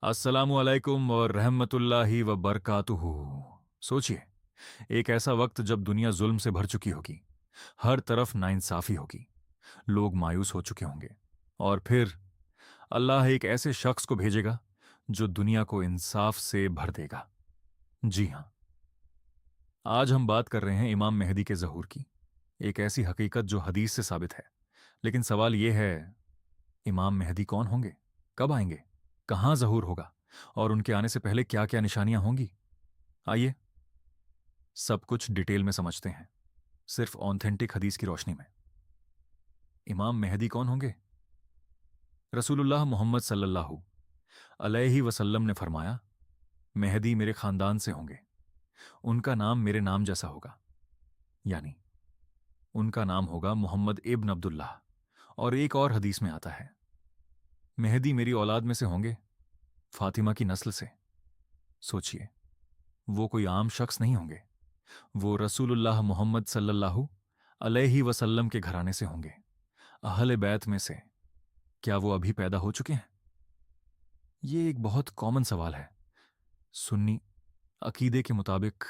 अस्सलामुअलैकुम और रहमतुल्लाहि व बरकातुहू। सोचिए, एक ऐसा वक्त जब दुनिया जुल्म से भर चुकी होगी, हर तरफ नाइंसाफी होगी, लोग मायूस हो चुके होंगे, और फिर अल्लाह एक ऐसे शख्स को भेजेगा जो दुनिया को इंसाफ से भर देगा। जी हां, आज हम बात कर रहे हैं इमाम मेहदी के ज़हूर की, एक ऐसी हकीकत जो हदीस से साबित है। लेकिन सवाल यह है, इमाम मेहदी कौन होंगे, कब आएंगे, कहां ज़हूर होगा, और उनके आने से पहले क्या क्या निशानियां होंगी। आइए सब कुछ डिटेल में समझते हैं, सिर्फ ऑथेंटिक हदीस की रोशनी में। इमाम मेहदी कौन होंगे? रसूलुल्लाह मोहम्मद सल्लल्लाहु अलैहि वसल्लम ने फरमाया, मेहदी मेरे खानदान से होंगे, उनका नाम मेरे नाम जैसा होगा, यानी उनका नाम होगा मोहम्मद इब्न अब्दुल्लाह। और एक और हदीस में आता है, मेहदी मेरी औलाद में से होंगे, फातिमा की नस्ल से। सोचिए, वो कोई आम शख्स नहीं होंगे, वो रसूलुल्लाह मोहम्मद सल्लल्लाहु अलैहि वसल्लम के घराने से होंगे, अहले बैत में से। क्या वो अभी पैदा हो चुके हैं? ये एक बहुत कॉमन सवाल है। सुन्नी अकीदे के मुताबिक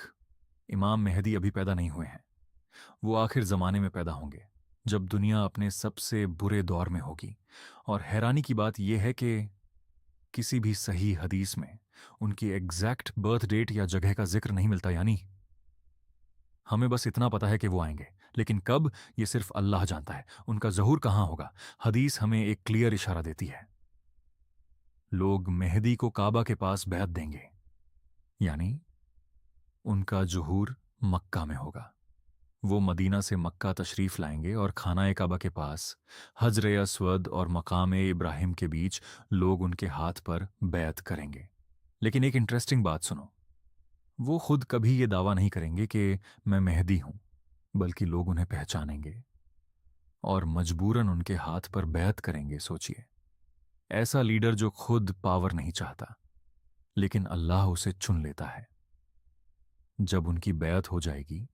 इमाम मेहदी अभी पैदा नहीं हुए हैं। वो आखिर जमाने में पैदा होंगे, जब दुनिया अपने सबसे बुरे दौर में होगी। और हैरानी की बात यह है कि किसी भी सही हदीस में उनकी एग्जैक्ट बर्थ डेट या जगह का जिक्र नहीं मिलता। यानी हमें बस इतना पता है कि वो आएंगे, लेकिन कब, ये सिर्फ अल्लाह जानता है। उनका ज़हूर कहां होगा, हदीस हमें एक क्लियर इशारा देती है। लोग मेहदी को काबा के पास बैत देंगे, यानी उनका ज़ुहूर मक्का में होगा। वो मदीना से मक्का तशरीफ लाएंगे और खाना काबा के पास हजर अस्वद और मकाम इब्राहिम के बीच लोग उनके हाथ पर बैत करेंगे। लेकिन एक इंटरेस्टिंग बात सुनो, वो खुद कभी ये दावा नहीं करेंगे कि मैं मेहदी हूं, बल्कि लोग उन्हें पहचानेंगे और मजबूरन उनके हाथ पर बैत करेंगे। सोचिए, ऐसा लीडर जो खुद पावर नहीं चाहता, लेकिन अल्लाह उसे चुन लेता है। जब उनकी बैत हो जाएगी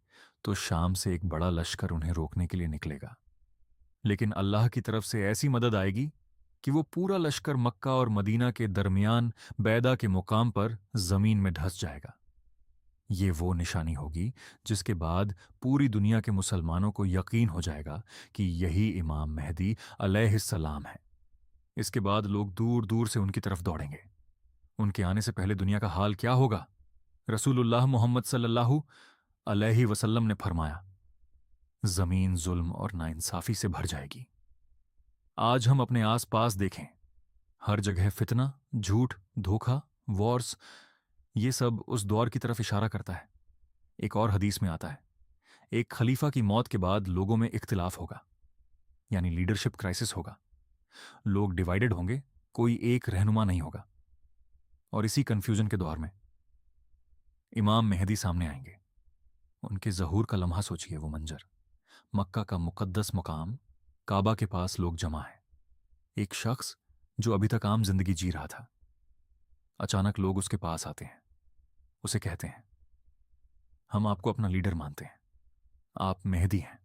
तो शाम से एक बड़ा लश्कर उन्हें रोकने के लिए निकलेगा, लेकिन अल्लाह की तरफ से ऐसी मदद आएगी कि वो पूरा लश्कर मक्का और मदीना के दरमियान बैदा के मुकाम पर जमीन में धंस जाएगा। ये वो निशानी होगी जिसके बाद पूरी दुनिया के मुसलमानों को यकीन हो जाएगा कि यही इमाम मेहदी अलैहिस्सलाम है। इसके बाद लोग दूर दूर से उनकी तरफ दौड़ेंगे। उनके आने से पहले दुनिया का हाल क्या होगा? रसूलुल्लाह मोहम्मद सल्लल्लाहु अलैहि वसल्लम ने फरमाया, जमीन जुल्म और नाइंसाफी से भर जाएगी। आज हम अपने आसपास देखें, हर जगह फितना, झूठ, धोखा, वॉर्स, ये सब उस दौर की तरफ इशारा करता है। एक और हदीस में आता है, एक खलीफा की मौत के बाद लोगों में इख्तिलाफ होगा, यानी लीडरशिप क्राइसिस होगा। लोग डिवाइडेड होंगे, कोई एक रहनुमा नहीं होगा। और इसी कंफ्यूजन के दौर में इमाम मेहदी सामने आएंगे। उनके ज़हूर का लम्हा सोचिए, वो मंजर, मक्का का मुकद्दस मुकाम, काबा के पास लोग जमा हैं। एक शख्स जो अभी तक आम जिंदगी जी रहा था, अचानक लोग उसके पास आते हैं, उसे कहते हैं, हम आपको अपना लीडर मानते हैं, आप मेहदी हैं।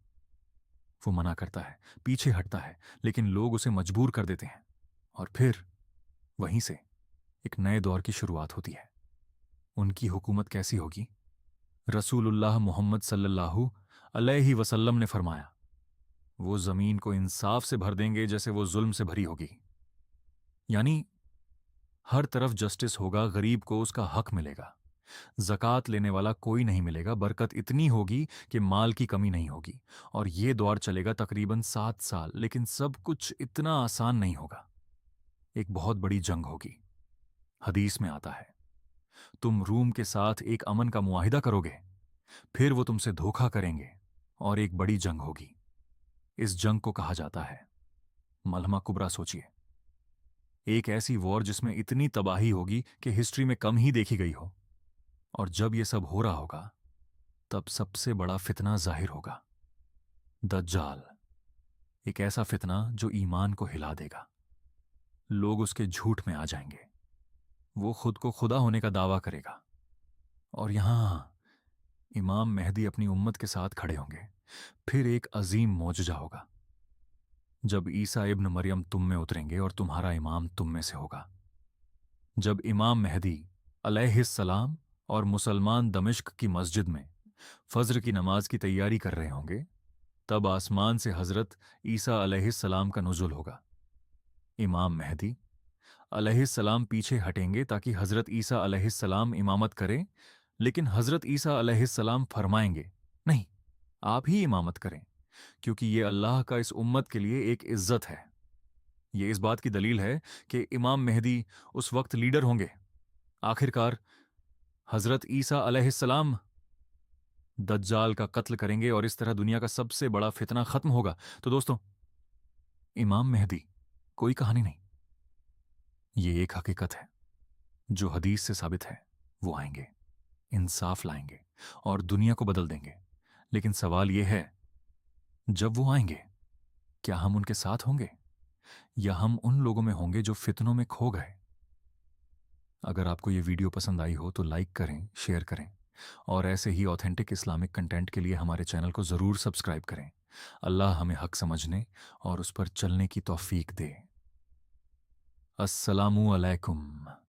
वो मना करता है, पीछे हटता है, लेकिन लोग उसे मजबूर कर देते हैं। और फिर वहीं से एक नए दौर की शुरुआत होती है। उनकी हुकूमत कैसी होगी? रसूलुल्लाह मोहम्मद सल्लल्लाहु अलैहि वसल्लम ने फरमाया, वो जमीन को इंसाफ से भर देंगे जैसे वो जुल्म से भरी होगी। यानी हर तरफ जस्टिस होगा, गरीब को उसका हक मिलेगा, ज़कात लेने वाला कोई नहीं मिलेगा, बरकत इतनी होगी कि माल की कमी नहीं होगी। और ये दौर चलेगा तकरीबन 7 साल, लेकिन सब कुछ इतना आसान नहीं होगा। एक बहुत बड़ी जंग होगी। हदीस में आता है, तुम रूम के साथ एक अमन का मुआहिदा करोगे, फिर वो तुमसे धोखा करेंगे और एक बड़ी जंग होगी। इस जंग को कहा जाता है मलहमा कुबरा। सोचिए, एक ऐसी वॉर जिसमें इतनी तबाही होगी कि हिस्ट्री में कम ही देखी गई हो। और जब यह सब हो रहा होगा, तब सबसे बड़ा फितना जाहिर होगा, दज्जाल। एक ऐसा फितना जो ईमान को हिला देगा। लोग उसके झूठ में आ जाएंगे, वो खुद को खुदा होने का दावा करेगा। और यहां इमाम मेहदी अपनी उम्मत के साथ खड़े होंगे। फिर एक अजीम मौजज़ा होगा, जब ईसा इब्न मरियम तुम में उतरेंगे और तुम्हारा इमाम तुम में से होगा। जब इमाम मेहदी अलैहिस्सलाम और मुसलमान दमिश्क की मस्जिद में फज्र की नमाज की तैयारी कर रहे होंगे, तब आसमान से हजरत ईसा अलैहिस्सलाम का नुज़ुल होगा। इमाम मेहदी अलैहिस्सलाम पीछे हटेंगे ताकि हजरत ईसा अलैहिस्सलाम इमामत करें, लेकिन हजरत ईसा अलैहिस्सलाम फरमाएंगे, नहीं, आप ही इमामत करें, क्योंकि ये अल्लाह का इस उम्मत के लिए एक इज्जत है। ये इस बात की दलील है कि इमाम मेहदी उस वक्त लीडर होंगे। आखिरकार हजरत ईसा अलैहिस्सलाम दज्जाल का कत्ल करेंगे और इस तरह दुनिया का सबसे बड़ा फितना खत्म होगा। तो दोस्तों, इमाम मेहदी कोई कहानी नहीं, ये एक हकीकत है जो हदीस से साबित है। वो आएंगे, इंसाफ लाएंगे और दुनिया को बदल देंगे। लेकिन सवाल यह है, जब वो आएंगे, क्या हम उनके साथ होंगे या हम उन लोगों में होंगे जो फितनों में खो गए? अगर आपको ये वीडियो पसंद आई हो तो लाइक करें, शेयर करें और ऐसे ही ऑथेंटिक इस्लामिक कंटेंट के लिए हमारे चैनल को ज़रूर सब्सक्राइब करें। अल्लाह हमें हक समझने और उस पर चलने की तौफीक दे। अस्सलामु अलैकुम।